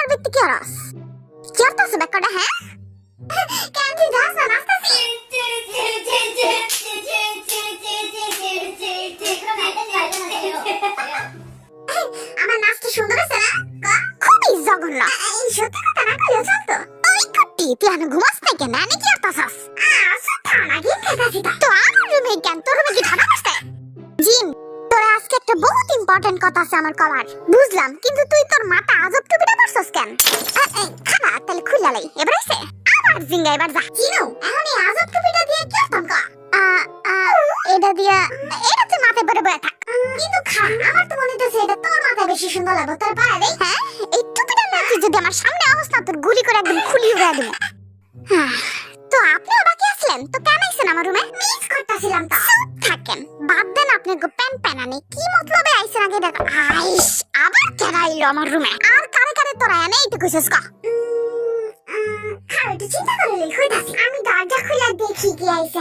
আমার ব্যক্তি কি আরস কি করতেছ বেকাটা হ্যাঁ কেন তুই যাস না নাস্তাছি আমার নাচটা সুন্দর আছে না খুবই জঘন্য এই সত্যি কথা না কইও চলতো ওই কুটি তুই আনো ঘুমাস না কেন নানি কি করতেছস সুতা না কি খেতাছি তো আমার রুমে কেন তোর রুমে কি ঠান্ডা আসছে জিম তোর আজকে একটা বহুত ইম্পর্টেন্ট কথা আছে আমার কলার বুঝলাম কিন্তু তুই তোর মাথা আজব টুপিটা পরছস কেন খানা তাহলে খুললা লাই এবার আইছে আবার জিঙ্গা এবার যা চিনো এখন এই আজব টুপিটা দিয়ে কি করতাম কা এটা দিয়া এটা তুই মাথায় পরে বয়া থাক কিন্তু খা আমার তো মনে হচ্ছে এটা তোর মাথায় বেশি সুন্দর লাগবে তোর পারে রে হ্যাঁ এই টুপিটা না তুই যদি আমার সামনে আওস না তোর গুলি করে একদম খুলি উড়ায় দেব তো আপনিও বাকি আসলেন তো কেন আইছেন আমার রুমে মিস করতেছিলাম তো থাকেন বাদ দেন আপনি গো প্যান প্যানানি কি মতলবে আইছেন আগে দেখ আইস আবার কেন আইলো আমার রুমে আর কারে কারে তোরা এনে এইটু কইছস কা খাও একটু চিন্তা করে লই কইতাছি আমি দরজা খুলে দেখি কি আইছে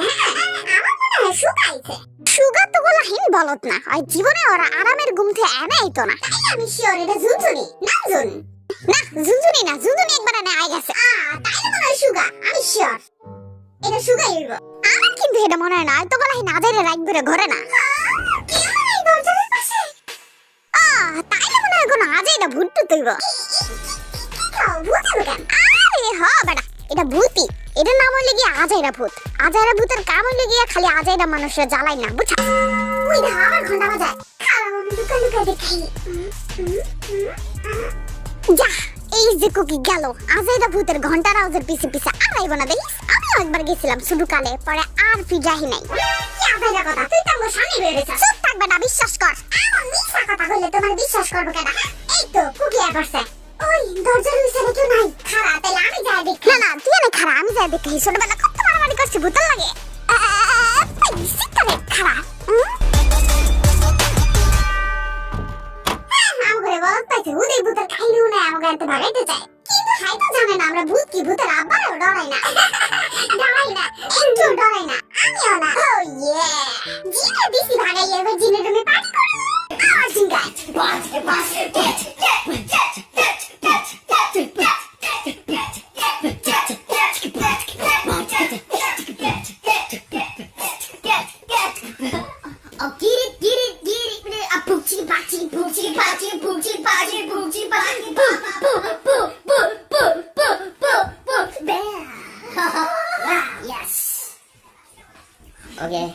আমার মনে হয় সুগা আইছে সুগা তো বলা হিন বলত না আর জীবনে ওরা আরামের ঘুম থেকে এনে আইতো না তাই আমি শিওর এটা ঝুনঝুনি না ঝুনঝুনি না ঝুনঝুনি একবার এনে আই গেছে তাই মনে হয় সুগা আমি শিওর এটা সুগা ইরবো আমার কিন্তু এটা মনে হয় না তো বলা হিন আজারে রাইট ধরে ঘরে না কি হয় এই দরজার পাশে তাই মনে হয় কোন আজাইরা ভূত তুইব ভূত কেন আরে হ্যাঁ বেটা এটা ভূতই এটার নাম হইলে গিয়ে আজাইরা ভূত আজাইরা ভূতের কাম হইলে গিয়ে খালি আজাইরা মানুষরা জ্বালাই না বুঝছ ওই দা আমার ঘন্টা বাজায় খারাপ আমি লুকা লুকা দেখি যা এই যে কুকি গেল আজাইরা ভূতের ঘন্টার আওয়াজের পিছে পিছে আড়াইব না দেখিস আমিও একবার গেছিলাম শুধু কালে পরে আর ফিজাহি নাই কি আজাইরা কথা তুই তো আমার সামনে বেরেছ চুপ থাকবে না বিশ্বাস কর আমার মিছা কথা বললে তোমার বিশ্বাস করব কেন এই তো কুকি আসছে ওই দরজার মিশালে কেউ নাই খারা তাহলে আমি যাই দেখি না তুই এনে খারা আমি যাই দেখি ছোটবেলা কত মারামারি করছি ভূতের লাগে সিগারেট খারা আমগরে বলত পাইছে উদয় ভূতের খাইলেও না আমাকে এত ভাগাইতে চায় কিন্তু হাই তো জানে না আমরা ভূত কি ভূতের আব্বারও ডরাই না একটু ডরাই না আমিও না ও ইয়ে জিনে দিছি ভাগাই এবার জিনে তুমি পার্টি করো আমার জিঙ্গায় Okay.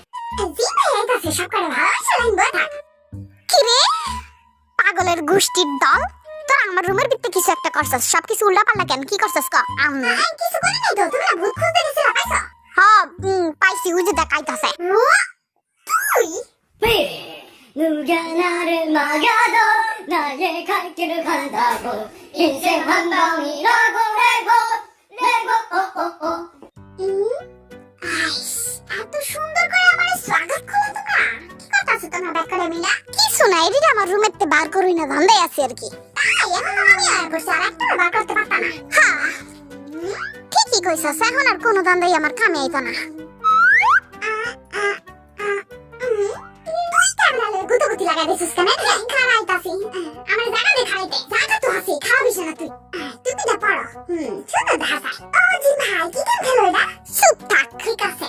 পাগলের গোষ্ঠীর দল তোরা আমার রুমের ভিতরে কিছু একটা করছস সবকিছু উল্টা পাল্টা কেন কি করছস ক কিছু করি নাই তো তুমি না ভূত খুঁজতে গেছিলা পাইছো হ্যাঁ পাইছি ওই যে দেখাইতাছে তুই 누구나를 막아도 나의 갈 길을 간다고 인생 한 방이라고 레고 আইস এত সুন্দর করে আমার স্বাগত করলো তোমরা কি করতেছো তোমরা ব্যাক করে মিলা কিছু না এদিকে আমার রুমের তে বার করুই না ধান্দায় আছি আর কি তাই এখন আমি আর করছি আর একটা বার করতে পারতাম না হ্যাঁ ঠিকই কইছস এখন আর কোনো ধান্দাই আমার কামে আইতো না গুতগুতি লাগাই দিছিস কেন খারাইতাছি আমার জায়গা দে খারাইতে জায়গা তো আছে খাওয়াবিস না তুই টুপিটা পরো সুন্দর দেখা যায় ও জি ভাই কি কেন খেলো এটা চুপ থাক ঠিক আছে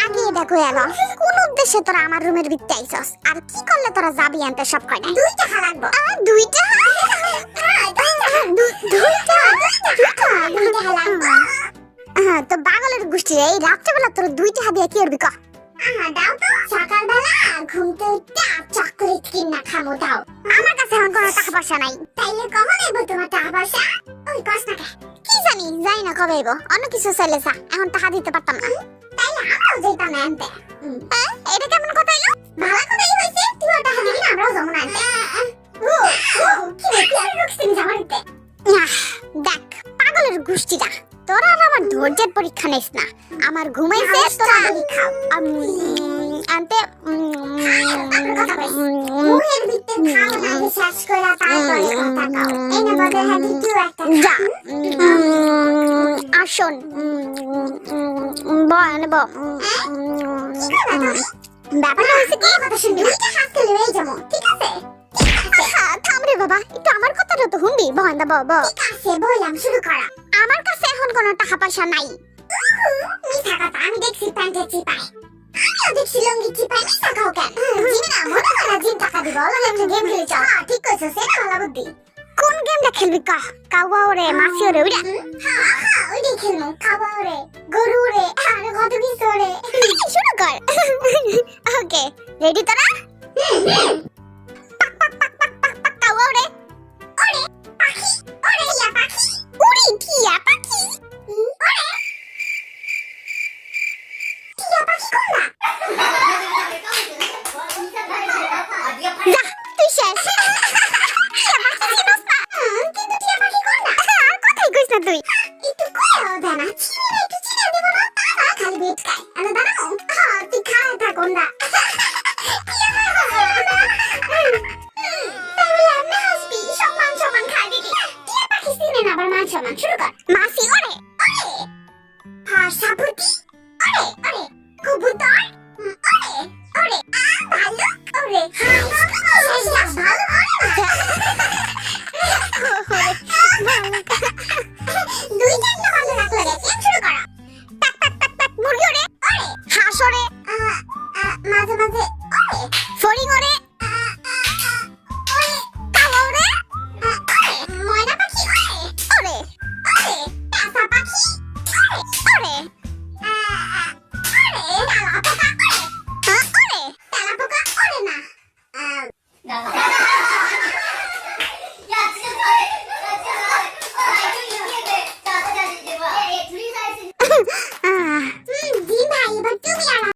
আগে এটা কই এলো কোন উদ্দেশ্যে তোরা আমার রুমের ভিতরে আইছস আর কি করলে তোরা যাবি আনতে সব কয়টা দুইটা খা লাগবো দুইটা তো পাগলের গোষ্ঠী এই রাত্রেবেলা তোর দুইটা দিয়ে কি করবি ক দাও তো সকালবেলা ঘুমতে উঠতে চকলেট কিনা খামো দাও আমার কাছে এখন কোনো টাকা পয়সা নাই তাইলে কখন আইবো তোমার টাকা পয়সা ওই কষ্ট না কি জানি যাই না কবে আইবো অন্য কিছু চাইলে চা এখন টাকা দিতে পারতাম না তাইলে আমরাও যেতাম না আনতে এটা কেমন কথা এলো ভালো কথাই হয়েছে তুই টাকা দিবি না আমরাও যাবো না আনতে কি রে কি আর রুকছিস জামারিতে দেখ পাগলের গোষ্ঠীটা তোরা আমার ধৈর্যের পরীক্ষা নিস না আমার ঘুমাইছে তোরা খাও আনতে মুখের ভিতরে খাও না শেষ করে তারপরে কথা কও এনে বদলে হাতি তুই একটা যা আসুন বয়ানে ব্যাপারটা হচ্ছে কি কথা শুনবি ওইটা হাত তুলে এই যাবো ঠিক আছে থাম রে বাবা, একটু আমার কথাটা তো শুনবি। বন্ধা বাবা, ঠিক আছে বললাম, শুরু করা। আমার কাছে এখন কোনো টাকা পয়সা নাই। মিথ্যা কথা, আমি দেখছি প্যান্টের চিপাই। আমিও দেখছি লঙ্গি চিপাই। মিথ্যা খাও কেন? জিমি না, মনে হয় না জিম টাকা দিব। ওলা একটা গেম খেলে চল। ঠিক কইছো, সেটা ভালো বুদ্ধি। কোন গেমটা খেলবি কা? কাওয়া ওরে, মাসি ওরে, ওইটা? হ্যাঁ, ওইটাই খেলবো। কাওয়া ওরে, গরু ওরে, আরে কত কিছু ওরে। শুরু কর। ওকে, রেডি তোরা? কাওয়া ওরে, ওরে পাখি, ওরে টিয়া পাখি, উড়ি টিয়া পাখি, ওরে টিয়া পাখি কোনটা? যা, তুই শেষ। টিয়া পাখি চিনোস না? কিন্তু টিয়া পাখি কোনটা? আর কথাই কইস না তুই। একটু কইও দানা, চিনি না, একটু চিনি দেব না, তারা খালি বেট খায়। আরে দাঁড়াও, হ্যাঁ তুই খায় থাক কোনটা। টিয়া পাখি সমান সমান খাই দিবি। টিয়া পাখি চিনে না, আবার মান সমান। শুরু কর। মাসি ওরে, ওরে হাসাপুতি, ওরে ওরে কবুতর, ওরে ওরে ভালুক, ওরে হাঁস, ভালুক ওরে